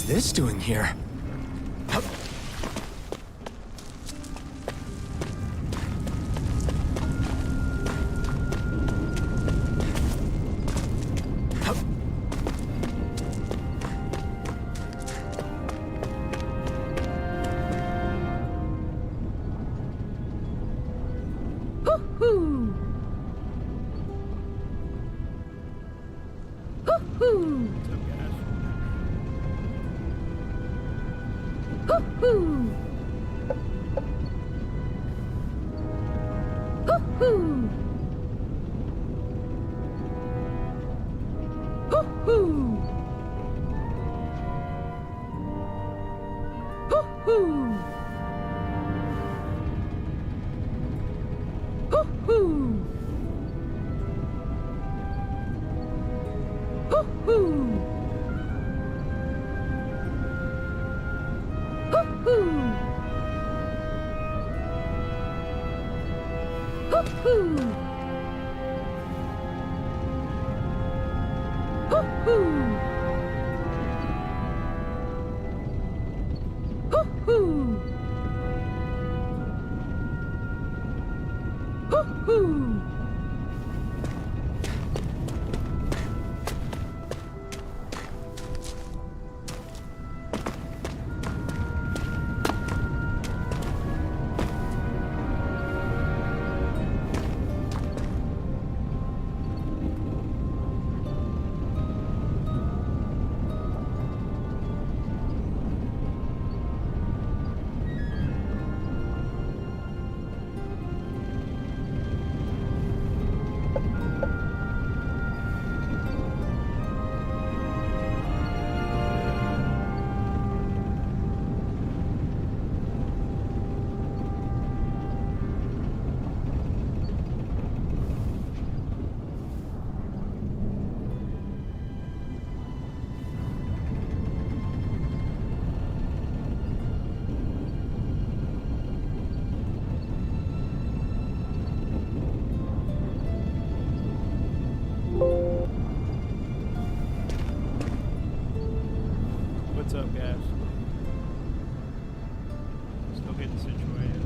this doing here? Hup. Hup. Hoo-hoo! Hoo-hoo! Hoo-hoo! Hoo-hoo! Hoo-hoo! Hoo-hoo! Hoo-hoo! Hoo-hoo! Hoo-hoo! Hoo-hoo! Hoo-hoo! Hoo-hoo! Hoo-hoo! What's up, guys? Still getting situated.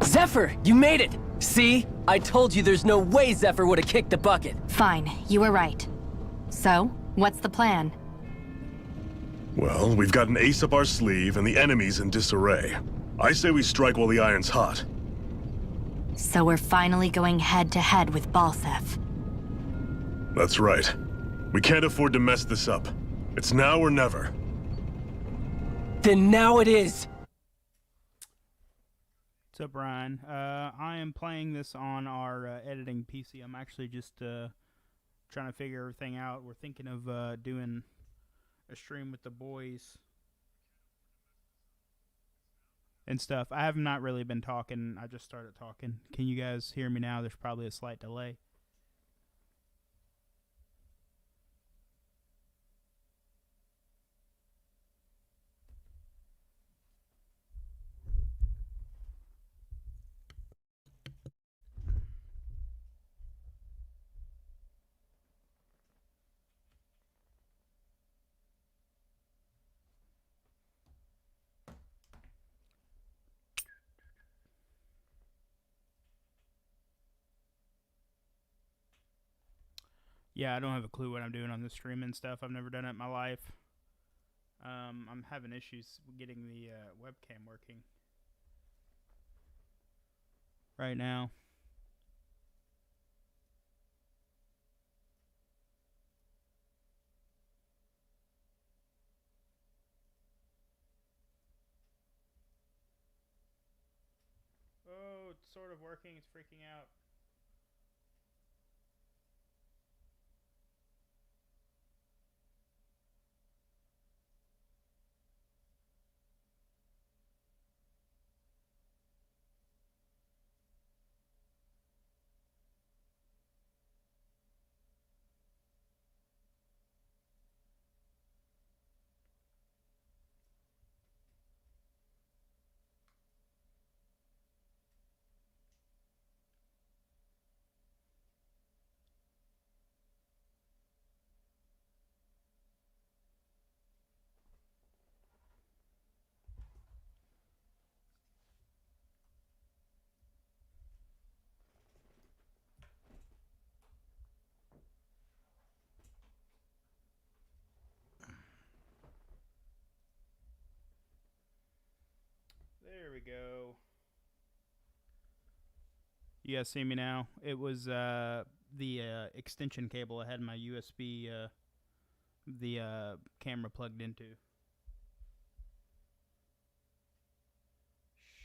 Zephyr, you made it! See? I told you there's no way Zephyr would have kicked the bucket. Fine, you were right. So, what's the plan? Well, we've got an ace up our sleeve and the enemy's in disarray. I say we strike while the iron's hot. So we're finally going head-to-head with Balsef. That's right. We can't afford to mess this up. It's now or never. Then now it is! What's up, Ryan? I am playing this on our editing PC. I'm actually just trying to figure everything out. We're thinking of doing a stream with the boys and stuff. I have not really been talking. I just started talking. Can you guys hear me now? There's probably a slight delay. Yeah, I don't have a clue what I'm doing on this stream and stuff. I've never done it in my life. I'm having issues getting the webcam working right now. Oh, it's sort of working. It's freaking out. There we go. You guys see me now? It was the extension cable I had my USB camera plugged into.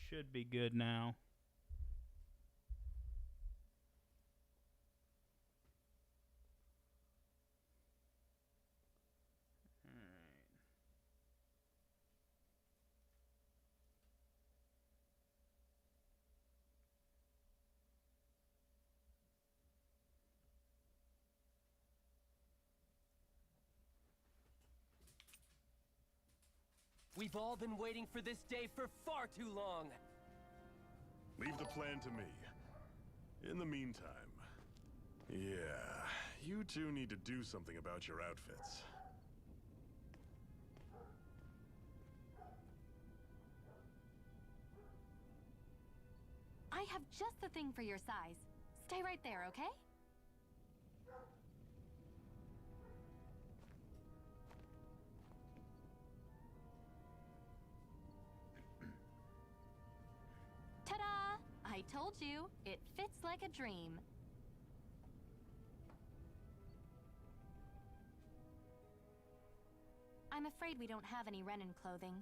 Should be good now. We've all been waiting for this day for far too long. Leave the plan to me. In the meantime, yeah, you two need to do something about your outfits. I have just the thing for your size. Stay right there, okay? Ta-da! I told you, it fits like a dream. I'm afraid we don't have any Renin clothing.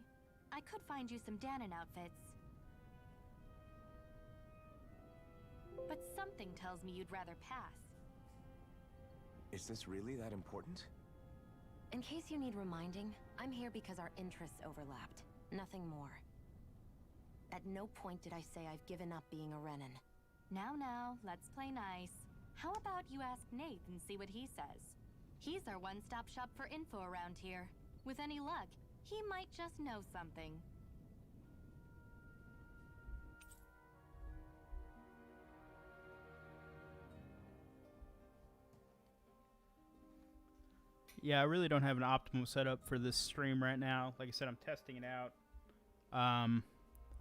I could find you some Danon outfits. But something tells me you'd rather pass. Is this really that important? In case you need reminding, I'm here because our interests overlapped. Nothing more. At no point did I say I've given up being a Renin. Now, let's play nice. How about you ask Nate and see what he says? He's our one-stop shop for info around here. With any luck, he might just know something. Yeah, I really don't have an optimal setup for this stream right now. Like I said, I'm testing it out.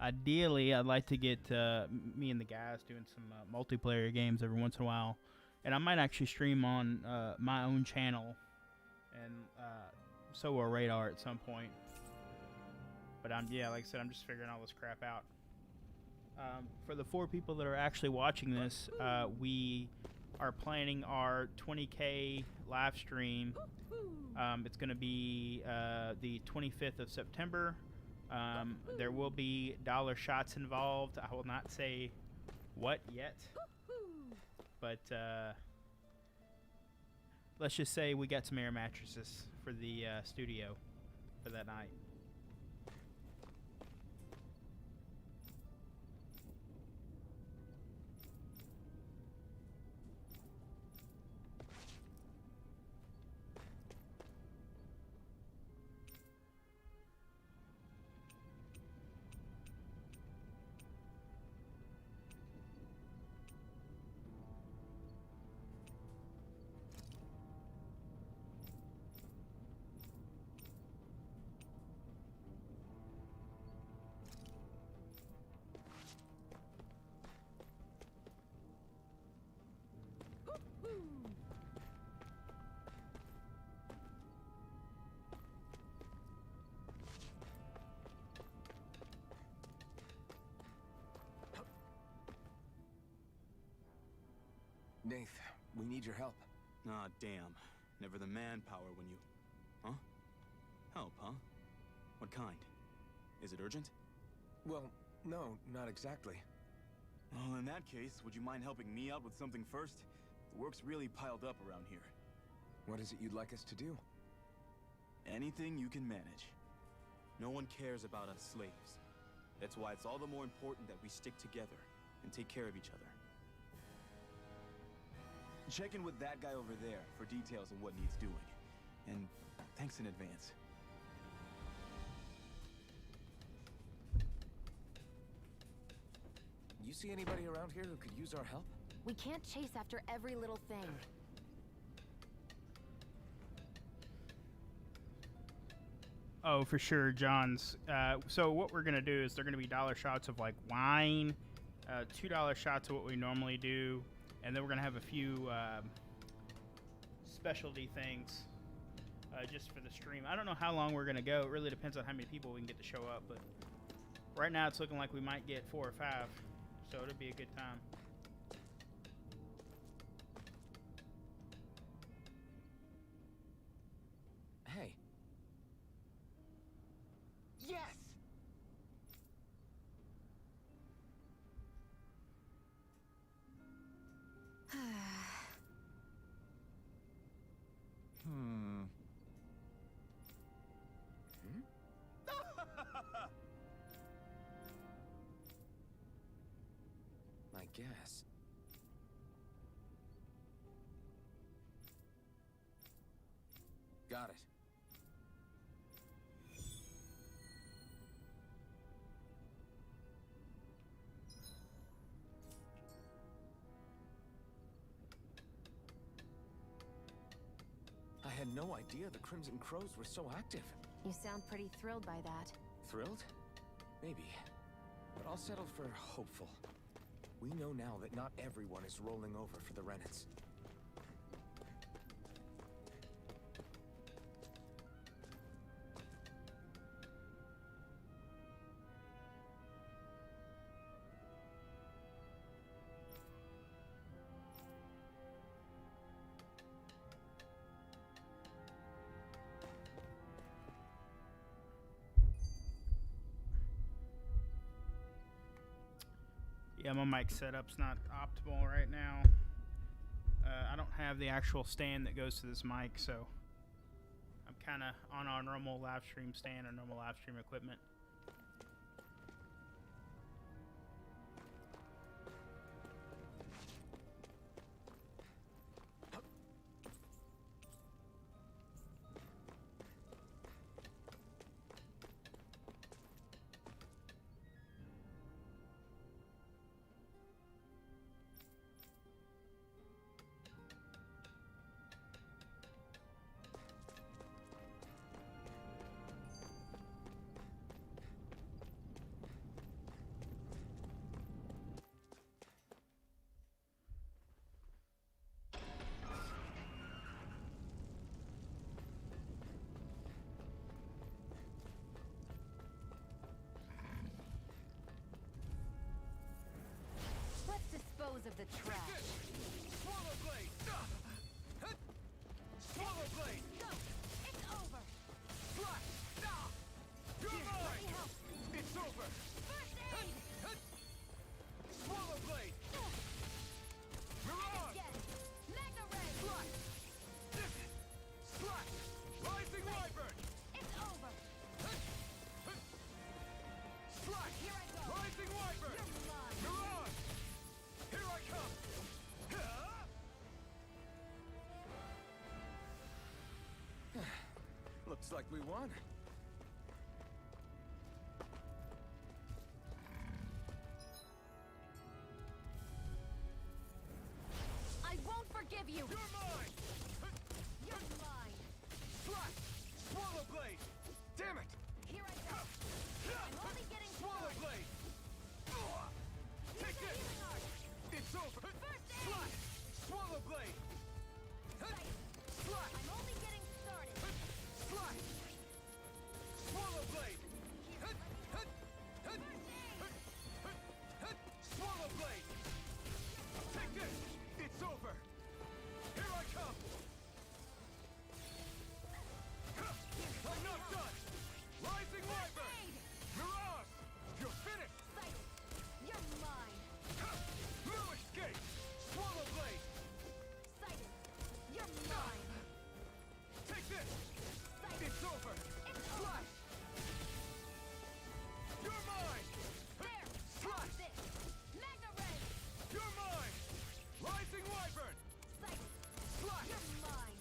Ideally, I'd like to get me and the guys doing some multiplayer games every once in a while. And I might actually stream on my own channel and so will Radar at some point. But like I said, I'm just figuring all this crap out. For the 4 people that are actually watching this, we are planning our 20K live stream. It's going to be the 25th of September There will be dollar shots involved. I will not say what yet, but let's just say we got some air mattresses for the studio for that night. Nath, we need your help. Ah, damn. Never the manpower when you... Huh? Help, huh? What kind? Is it urgent? Well, no, not exactly. Well, in that case, would you mind helping me out with something first? The work's really piled up around here. What is it you'd like us to do? Anything you can manage. No one cares about us slaves. That's why it's all the more important that we stick together and take care of each other. Check in with that guy over there for details on what needs doing. And thanks in advance. You see anybody around here who could use our help? We can't chase after every little thing. Oh, for sure, John's. So what we're gonna do is they're gonna be dollar shots of like wine, $2 shots of what we normally do, and then we're gonna have a few specialty things just for the stream. I don't know how long we're gonna go. It really depends on how many people we can get to show up. But right now it's looking like we might get 4 or 5, so it'll be a good time. Hey. Yes! Hmm. I guess. Got it. I had no idea the Crimson Crows were so active. You sound pretty thrilled by that. Thrilled? Maybe. But I'll settle for hopeful. We know now that not everyone is rolling over for the Renins. Yeah, my mic setup's not optimal right now. I don't have the actual stand that goes to this mic, so I'm kind of on our normal live stream stand or normal live stream equipment. Let's dispose of the trash. Swallow blade! Swallow blade! Go! It's over! Slash! You're mine! Looks like we won. I won't forgive you! You're mine! You're mine! Slash! Swallow blade! Damn it! Here I go! I'm only getting Swallow started! blade! Take Use the this! healing art! It's over! First aid! Slash! Swallow blade! Sight. Slash! I'm only getting started! Slash! Swallow blade! Swallow blade! Take this! It's over! Here I come! I'm not done! Rising Wyvern! Aid! Mirage! You're finished! Sighted! You're mine! No escape! Swallow blade! Sighted! You're mine! Take this! Sighted! It's over! It's Slash! You're mine! There! Slash! That's it! Mega Ray! You're mine! Rising Wyvern! Sighted! Slash! You're mine!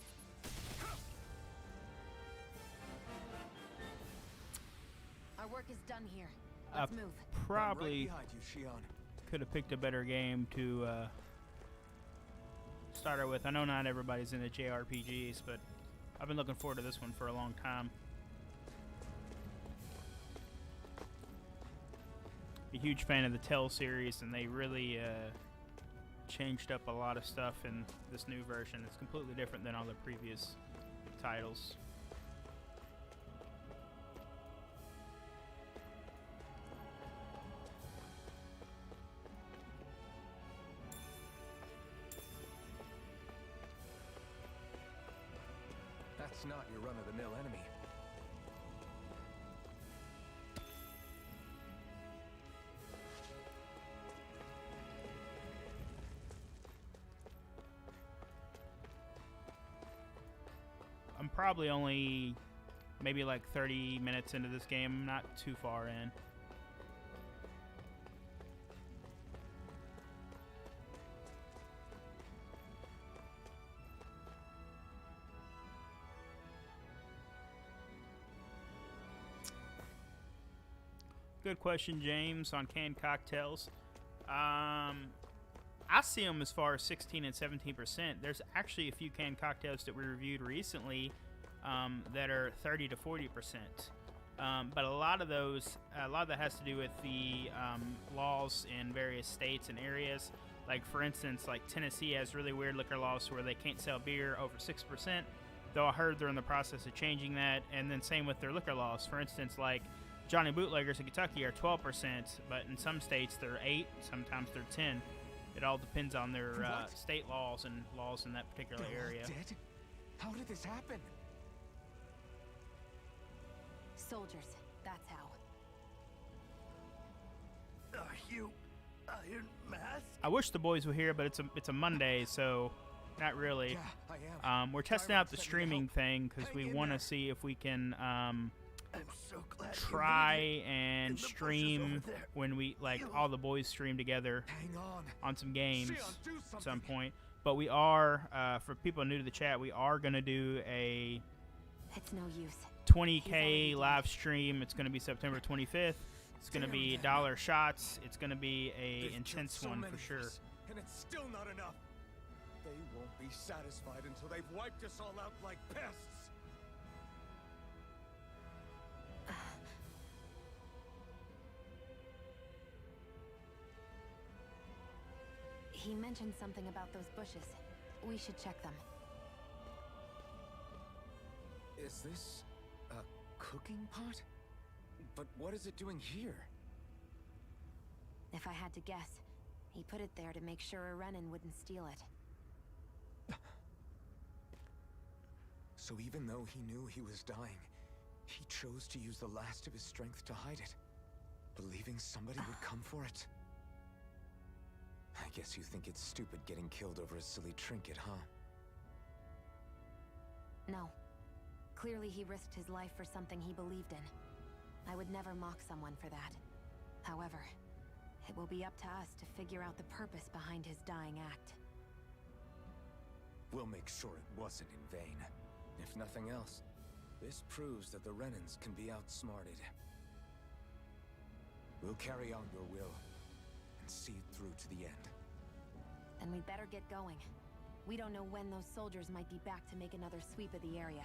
Our work is done here. Let's move. Probably Right behind you, Shion. could have picked a better game to start out with. I know not everybody's into JRPGs, but I've been looking forward to this one for a long time. A huge fan of the Tell series, and they really changed up a lot of stuff in this new version. It's completely different than all the previous titles. That's not your run-of-the-mill enemy. I'm probably only maybe like 30 minutes into this game. I'm not too far in. Good question, James, on canned cocktails. I see them as far as 16 and 17%. There's actually a few canned cocktails that we reviewed recently that are 30 to 40%. But a lot of that has to do with the laws in various states and areas. Like, for instance, like Tennessee has really weird liquor laws where they can't sell beer over 6%. Though I heard they're in the process of changing that. And then same with their liquor laws. For instance, like Johnny Bootleggers in Kentucky are 12%, but in some states they're 8, sometimes they're 10. It all depends on their state laws and laws in that particular They're all area. dead? How did this happen? Soldiers, that's how. Are you Iron Mask? I wish the boys were here, but it's a Monday, so not really. Yeah, I am. We're testing Tyrone out the sent me to streaming help. thing because we Hang in want to there. see if we can I'm so glad you try made it. In and the bushes stream over there. when we like You- all the boys stream together Hang on. on some games Shion, do at some something. point. But we are, for people new to the chat, we are going to do a It's no use. 20K live stream. It's going to be September 25th. It's going to Damn be them. dollar shots. It's going to be a They've killed intense so one many for of sure. us, and it's still not enough. They won't be satisfied until they've wiped us all out like pests. He mentioned something about those bushes. We should check them. Is this a cooking pot? But what is it doing here? If I had to guess, he put it there to make sure a Renin wouldn't steal it. So even though he knew he was dying, he chose to use the last of his strength to hide it, believing somebody would come for it. I guess you think it's stupid getting killed over a silly trinket, huh? No. Clearly he risked his life for something he believed in. I would never mock someone for that. However, it will be up to us to figure out the purpose behind his dying act. We'll make sure it wasn't in vain. If nothing else, This proves that the Renins can be outsmarted. We'll carry out your will and see it through to the end. Then we'd better get going. We don't know when those soldiers might be back to make another sweep of the area.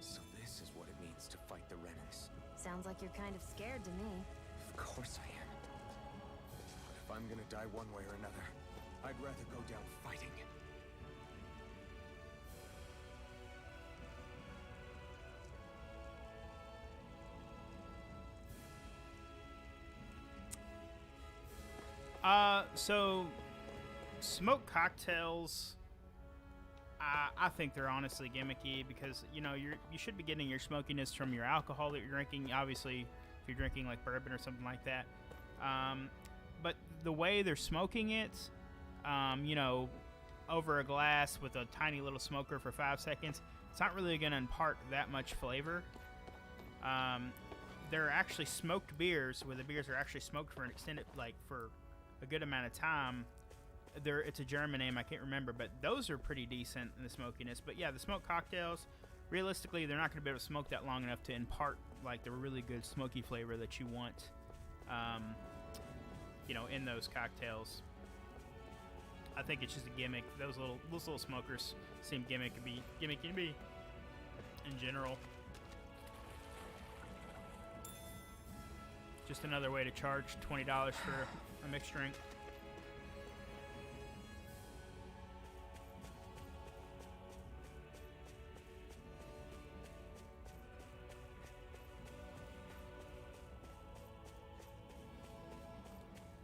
So this is what it means to fight the Renins. Sounds like you're kind of scared to me. Of course I am. But if I'm gonna die one way or another, I'd rather go down fighting. So smoke cocktails, I think they're honestly gimmicky because, you know, you should be getting your smokiness from your alcohol that you're drinking. Obviously, if you're drinking like bourbon or something like that. But the way they're smoking it, you know, over a glass with a tiny little smoker for 5 seconds, it's not really going to impart that much flavor. There are actually smoked beers where the beers are actually smoked for an extended, like for a good amount of time. It's a German name, I can't remember, but those are pretty decent in the smokiness. But yeah, the smoked cocktails, realistically, they're not going to be able to smoke that long enough to impart like the really good smoky flavor that you want, you know, in those cocktails. I think it's just a gimmick. Those little smokers seem gimmicky to me in general. Just another way to charge $20 for a mixed drink.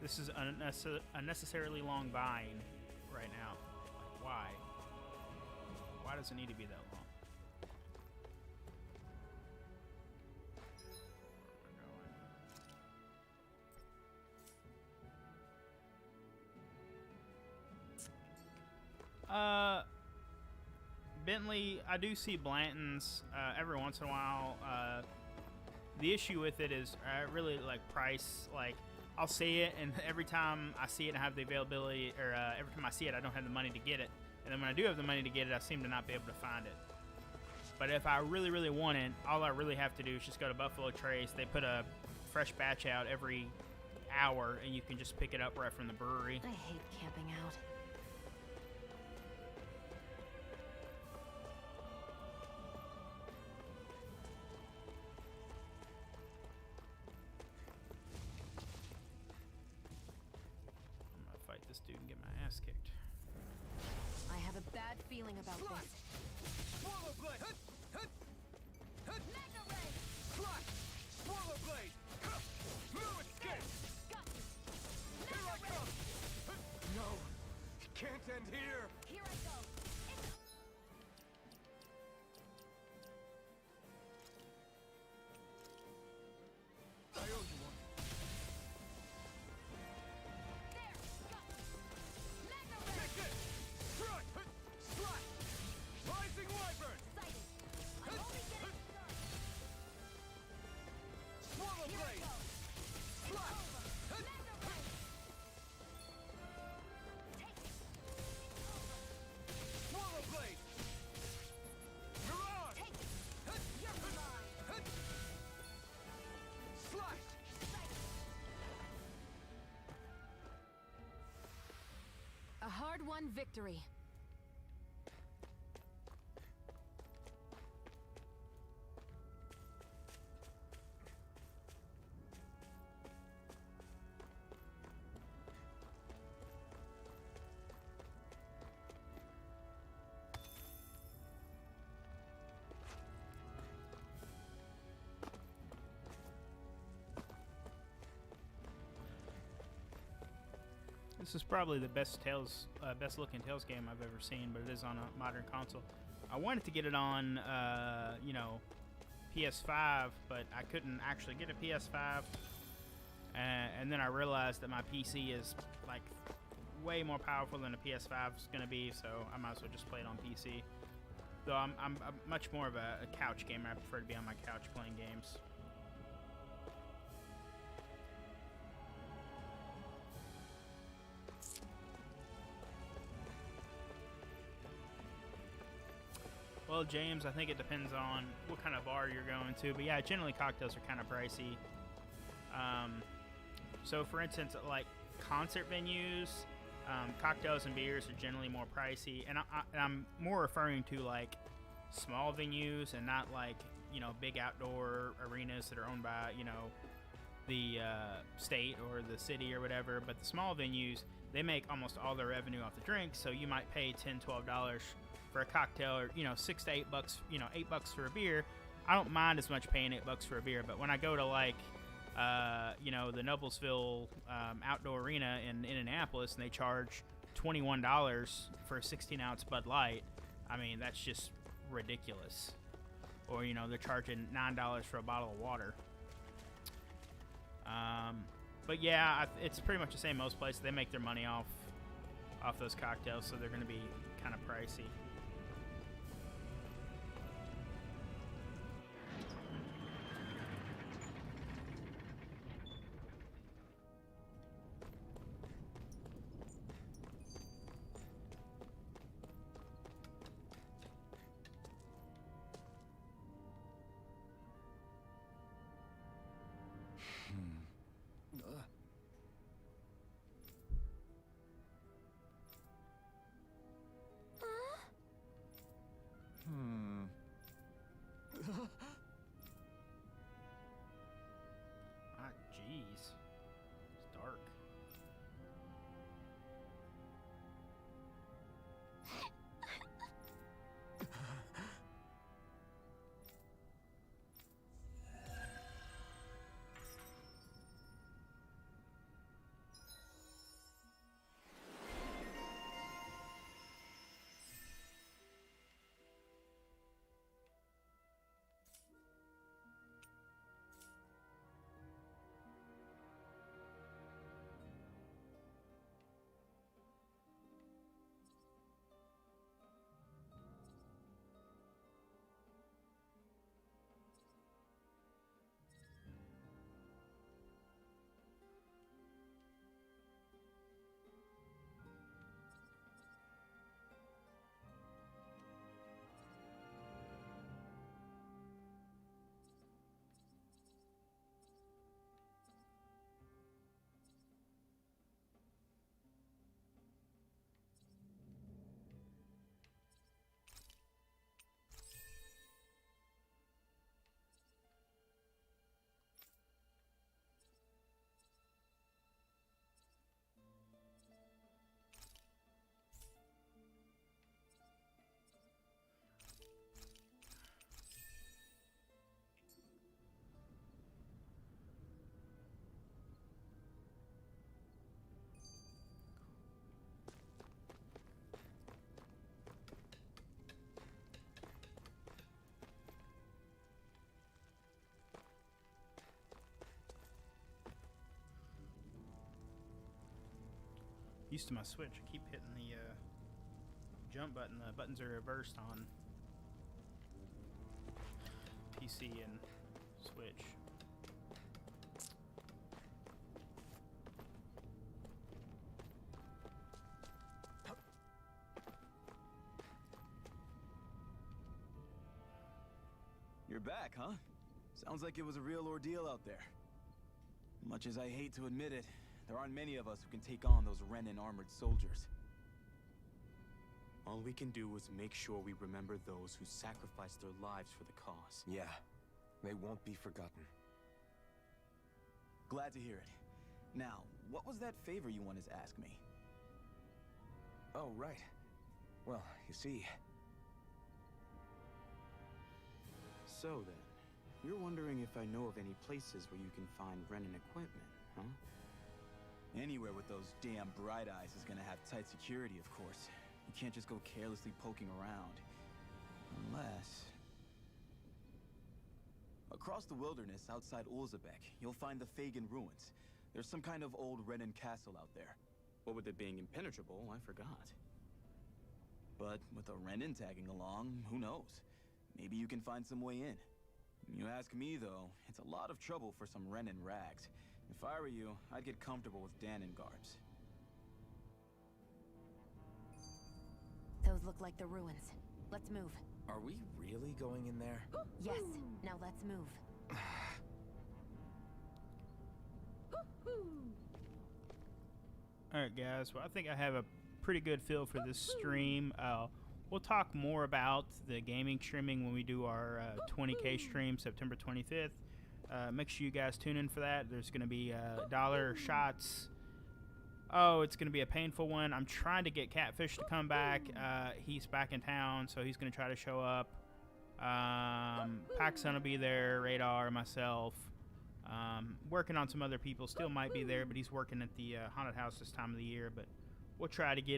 This is unnecessarily long vine right now. Like, why? Why does it need to be that long? Bentley, I do see Blanton's every once in a while. The issue with it is really like price. Like, I'll see it, and every time I see it and I have the availability, or every time I see it, I don't have the money to get it. And then when I do have the money to get it, I seem to not be able to find it. But if I really, really want it, all I really have to do is just go to Buffalo Trace. They put a fresh batch out every hour, and you can just pick it up right from the brewery. I hate camping out. This dude and get my ass kicked. I have a bad feeling about this. Swallow blade! Mega ray! Slash! Swallow blade! Fluid escape! Here I come! No! It can't end here! Here I go. I owe you one. A hard-won victory. This is probably the best looking Tales game I've ever seen, but it is on a modern console. I wanted to get it on, you know, PS5, but I couldn't actually get a PS5. And then I realized that my PC is like way more powerful than a PS5 is going to be, so I might as well just play it on PC. Though I'm much more of a couch gamer. I prefer to be on my couch playing games. Well, James, I think it depends on what kind of bar you're going to. But yeah, generally cocktails are kind of pricey. So for instance, at like concert venues, cocktails and beers are generally more pricey. And I'm more referring to like small venues and not like, you know, big outdoor arenas that are owned by, you know, the state or the city or whatever. But the small venues, they make almost all their revenue off the drinks. So you might pay $10-12 for a cocktail, or, you know, $6 to $8, you know, $8 for a beer. I don't mind as much paying $8 for a beer, but when I go to like, you know, the Noblesville outdoor arena in Indianapolis, and they charge $21 for a 16-ounce Bud Light, I mean, that's just ridiculous. Or, you know, they're charging $9 for a bottle of water. But yeah, it's pretty much the same most places. They make their money off those cocktails, so they're going to be kind of pricey. Ah, jeez. It's dark. Used to my Switch, I keep hitting the jump button. The buttons are reversed on PC and Switch. You're back, huh? Sounds like it was a real ordeal out there. Much as I hate to admit it, there aren't many of us who can take on those Renin armored soldiers. All we can do is make sure we remember those who sacrificed their lives for the cause. Yeah, they won't be forgotten. Glad to hear it. Now, what was that favor you wanted to ask me? Oh, right. Well, you see... So then, you're wondering if I know of any places where you can find Renin equipment, huh? Anywhere with those damn bright eyes is gonna have tight security, of course. You can't just go carelessly poking around. Unless... Across the wilderness outside Ulzebek, you'll find the Fagin ruins. There's some kind of old Renin castle out there. What with it being impenetrable, I forgot. But with a Renin tagging along, who knows? Maybe you can find some way in. You ask me, though, it's a lot of trouble for some Renin rags. If I were you, I'd get comfortable with Danon garbs. Those look like the ruins. Let's move. Are we really going in there? Yes, now let's move. Alright guys, well I think I have a pretty good feel for this stream. We'll talk more about the gaming streaming when we do our 20K stream September 25th. Make sure you guys tune in for that. There's going to be dollar shots. Oh, it's going to be a painful one. I'm trying to get Catfish to come back. He's back in town, so he's going to try to show up. PacSun will be there, Radar, myself. Working on some other people. Still might be there, but he's working at the haunted house this time of the year. But we'll try to get